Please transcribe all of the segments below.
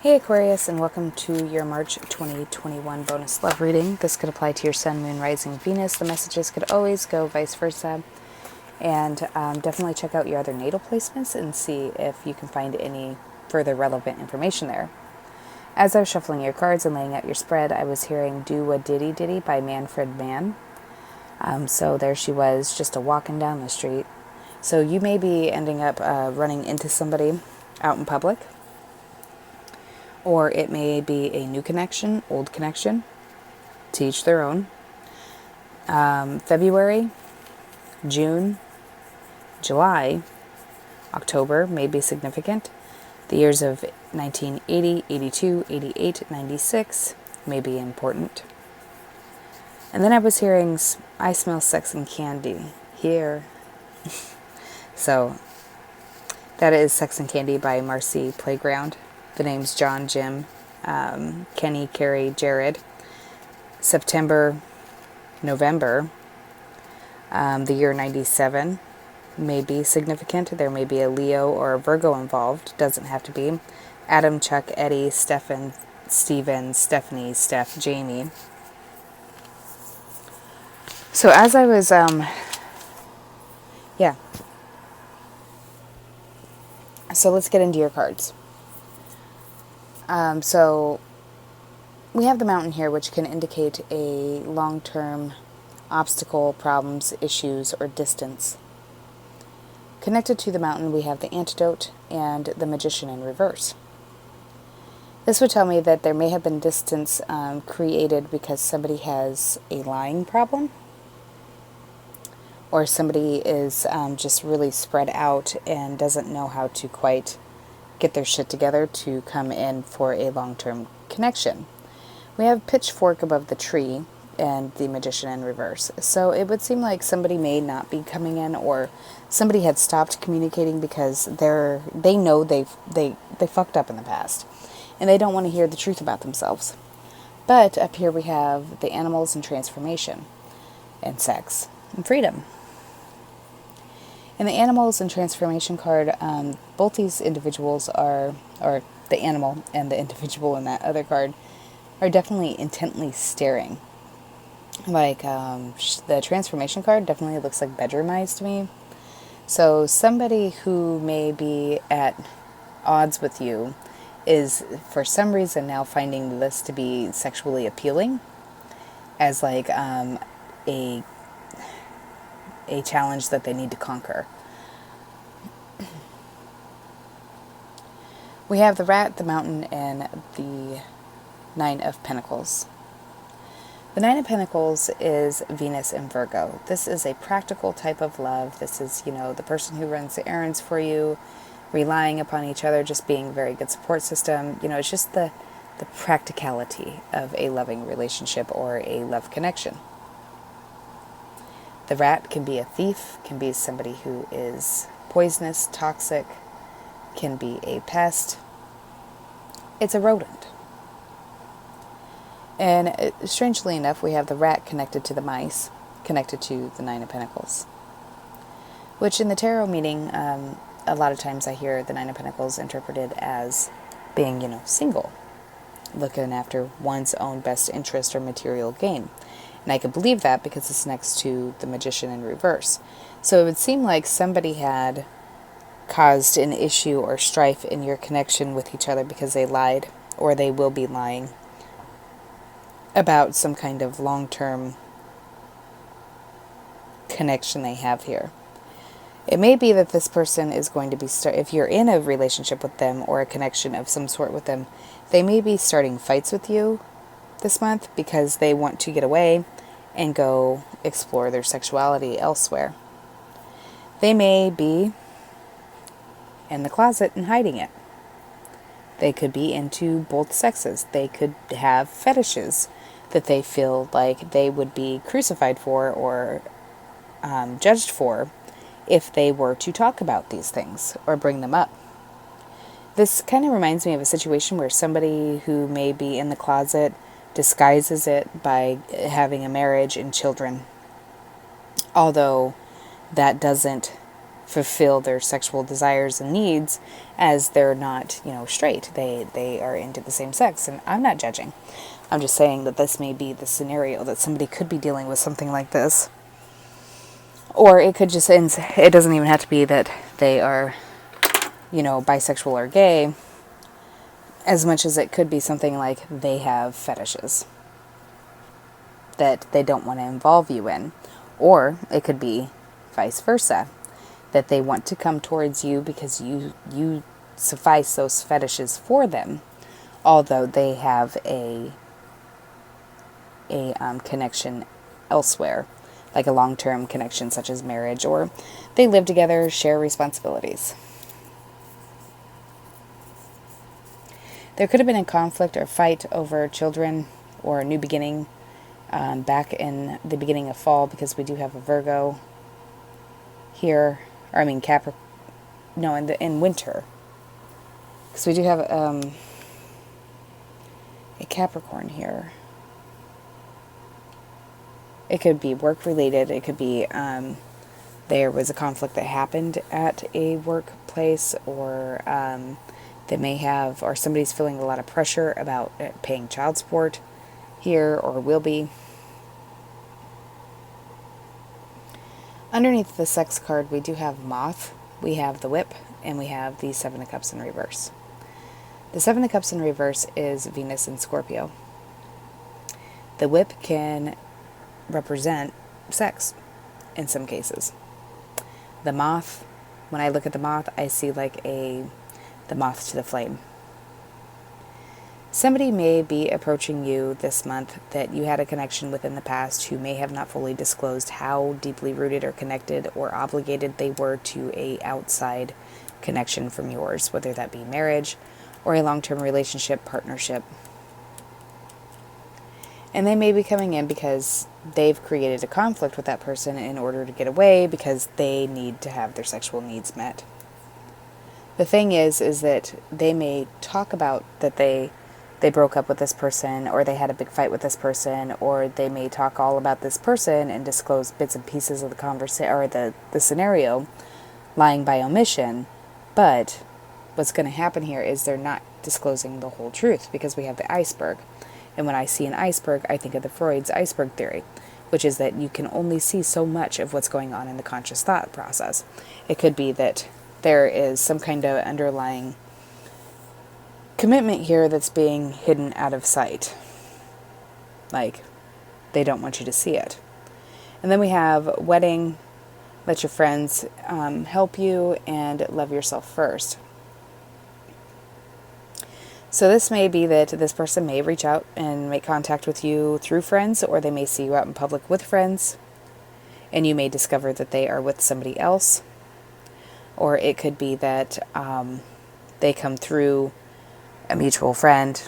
Hey Aquarius, and welcome to your March 2021 bonus love reading. This could apply to your Sun, Moon, Rising, Venus. The messages could always go vice versa. And definitely check out your other natal placements and see if you can find any further relevant information there. As I was shuffling your cards and laying out your spread, I was hearing Do a Diddy Diddy by Manfred Mann. So there she was, just walking down the street. So you may be ending up running into somebody out in public. Or it may be a new connection, old connection, to each their own. February, June, July, October may be significant. The years of 1980, 82, 88, 96 may be important. And then I was hearing, I smell sex and candy here. So that is Sex and Candy by Marcy Playground. The names John, Jim, Kenny, Carrie, Jared. September, November, the year 97 may be significant. There may be a Leo or a Virgo involved. Doesn't have to be. Adam, Chuck, Eddie, Stefan, Steven, Stephanie, Steph, Jamie. So as I was, So let's get into your cards. So we have the Mountain here, which can indicate a long-term obstacle, problems, issues, or distance. Connected to the Mountain, we have the Antidote and the Magician in reverse. This would tell me that there may have been distance created because somebody has a lying problem, or somebody is just really spread out and doesn't know how to quite get their shit together to come in for a long-term connection. We have Pitchfork above the tree and the Magician in reverse. So it would seem like somebody may not be coming in, or somebody had stopped communicating because they know they fucked up in the past and they don't want to hear the truth about themselves. But up here we have the Animals and transformation and sex and freedom. In the Animals and transformation card, both these individuals or the animal and the individual in that other card, are definitely intently staring. Like, the transformation card definitely looks like bedroom eyes to me. So somebody who may be at odds with you is, for some reason, now finding this to be sexually appealing as like a challenge that they need to conquer. We have the Rat, the Mountain, and the Nine of Pentacles. The Nine of Pentacles is Venus and Virgo. This is a practical type of love. This is, the person who runs the errands for you, relying upon each other, just being a very good support system. It's just the practicality of a loving relationship or a love connection. The Rat can be a thief, can be somebody who is poisonous, toxic, can be a pest. It's a rodent. And strangely enough, we have the Rat connected to the mice, connected to the Nine of Pentacles. Which in the tarot meaning, a lot of times I hear the Nine of Pentacles interpreted as being, single, looking after one's own best interest or material gain. And I could believe that because it's next to the Magician in reverse. So it would seem like somebody had caused an issue or strife in your connection with each other because they lied, or they will be lying about some kind of long-term connection they have here. It may be that this person is going to be, if you're in a relationship with them or a connection of some sort with them, they may be starting fights with you this month because they want to get away and go explore their sexuality elsewhere. They may be in the closet and hiding it. They could be into both sexes. They could have fetishes that they feel like they would be crucified for or judged for if they were to talk about these things or bring them up. This kind of reminds me of a situation where somebody who may be in the closet disguises it by having a marriage and children, although that doesn't fulfill their sexual desires and needs, as they're not, straight. They are into the same sex, and I'm not judging. I'm just saying that this may be the scenario that somebody could be dealing with something like this. Or it could just end, it doesn't even have to be that they are, bisexual or gay, as much as it could be something like they have fetishes that they don't want to involve you in. Or it could be vice versa, that they want to come towards you because you suffice those fetishes for them, although they have a connection elsewhere, like a long-term connection such as marriage, or they live together, share responsibilities. There could have been a conflict or fight over children or a new beginning back in the beginning of fall, because we do have a Virgo here, or I mean in winter, because we do have a Capricorn here. It could be work related. It could be there was a conflict that happened at a workplace, or they may have, or somebody's feeling a lot of pressure about paying child support here, or will be. Underneath the sex card, we do have Moth, we have the Whip, and we have the Seven of Cups in reverse. The Seven of Cups in reverse is Venus in Scorpio. The Whip can represent sex in some cases. The Moth, when I look at the Moth, I see like the moth to the flame. Somebody may be approaching you this month that you had a connection with in the past, who may have not fully disclosed how deeply rooted or connected or obligated they were to a outside connection from yours, whether that be marriage or a long-term relationship, partnership. And they may be coming in because they've created a conflict with that person in order to get away, because they need to have their sexual needs met. The thing is that they may talk about that they broke up with this person, or they had a big fight with this person, or they may talk all about this person and disclose bits and pieces of the conversation or the scenario, lying by omission. But what's going to happen here is they're not disclosing the whole truth, because we have the iceberg. And when I see an iceberg, I think of the Freud's iceberg theory, which is that you can only see so much of what's going on in the conscious thought process. It could be that there is some kind of underlying commitment here that's being hidden out of sight. Like, they don't want you to see it. And then we have Wedding, let your friends help you, and love yourself first. So this may be that this person may reach out and make contact with you through friends, or they may see you out in public with friends, and you may discover that they are with somebody else. Or it could be that they come through a mutual friend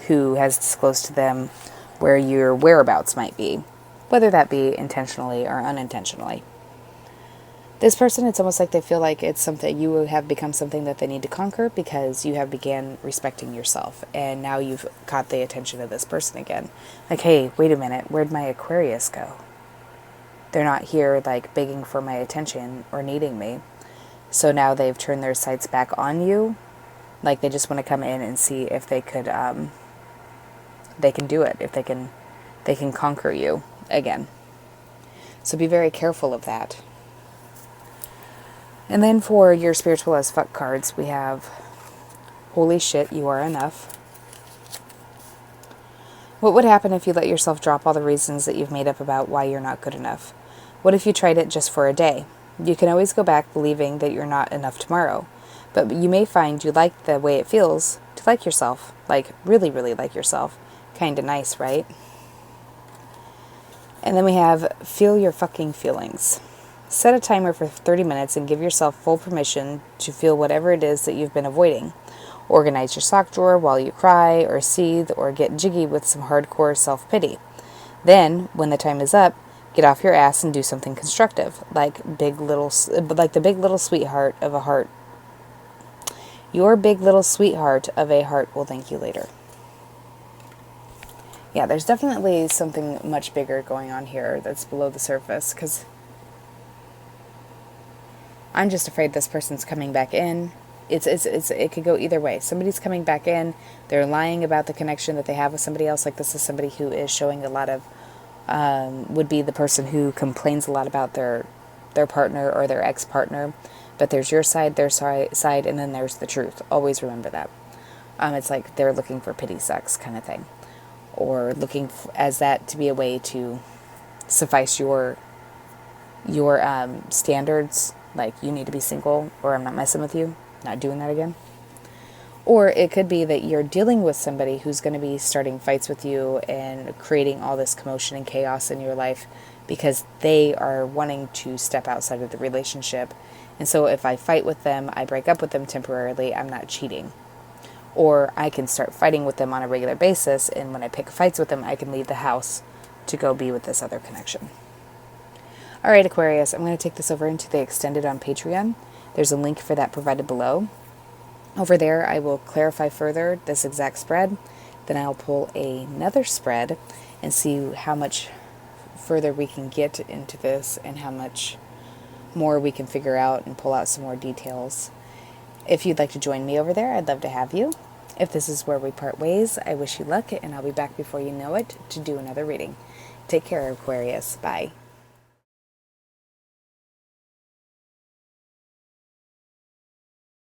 who has disclosed to them where your whereabouts might be, whether that be intentionally or unintentionally. This person, it's almost like they feel like it's something, you have become something that they need to conquer, because you have began respecting yourself, and now you've caught the attention of this person again. Like, hey, wait a minute, where'd my Aquarius go? They're not here like begging for my attention or needing me. So now they've turned their sights back on you. Like, they just want to come in and see if they could, they can do it, if they can conquer you again. So be very careful of that. And then for your spiritual as fuck cards, we have Holy Shit, You Are Enough. What would happen if you let yourself drop all the reasons that you've made up about why you're not good enough? What if you tried it just for a day? You can always go back believing that you're not enough tomorrow. But you may find you like the way it feels to like yourself. Like, really, really like yourself. Kinda nice, right? And then we have Feel Your Fucking Feelings. Set a timer for 30 minutes and give yourself full permission to feel whatever it is that you've been avoiding. Organize your sock drawer while you cry or seethe or get jiggy with some hardcore self-pity. Then, when the time is up, get off your ass and do something constructive, like the big little sweetheart of a heart. Your big little sweetheart of a heart will thank you later. Yeah, there's definitely something much bigger going on here that's below the surface, because I'm just afraid this person's coming back in. It could go either way. Somebody's coming back in. They're lying about the connection that they have with somebody else. Like, this is somebody who is showing a lot of, would be the person who complains a lot about their partner or their ex-partner. But there's your side, their side, and then there's the truth. Always remember that. It's like they're looking for pity sex kind of thing. Or looking as that to be a way to suffice your standards. Like, you need to be single or I'm not messing with you. Not doing that again. Or it could be that you're dealing with somebody who's going to be starting fights with you and creating all this commotion and chaos in your life because they are wanting to step outside of the relationship. And so if I fight with them, I break up with them temporarily, I'm not cheating. Or I can start fighting with them on a regular basis, and when I pick fights with them, I can leave the house to go be with this other connection. All right, Aquarius, I'm going to take this over into the extended on Patreon. There's a link for that provided below. Over there, I will clarify further this exact spread. Then I'll pull another spread and see how much further we can get into this and how much more we can figure out and pull out some more details. If you'd like to join me over there, I'd love to have you. If this is where we part ways, I wish you luck, and I'll be back before you know it to do another reading. Take care, Aquarius. Bye.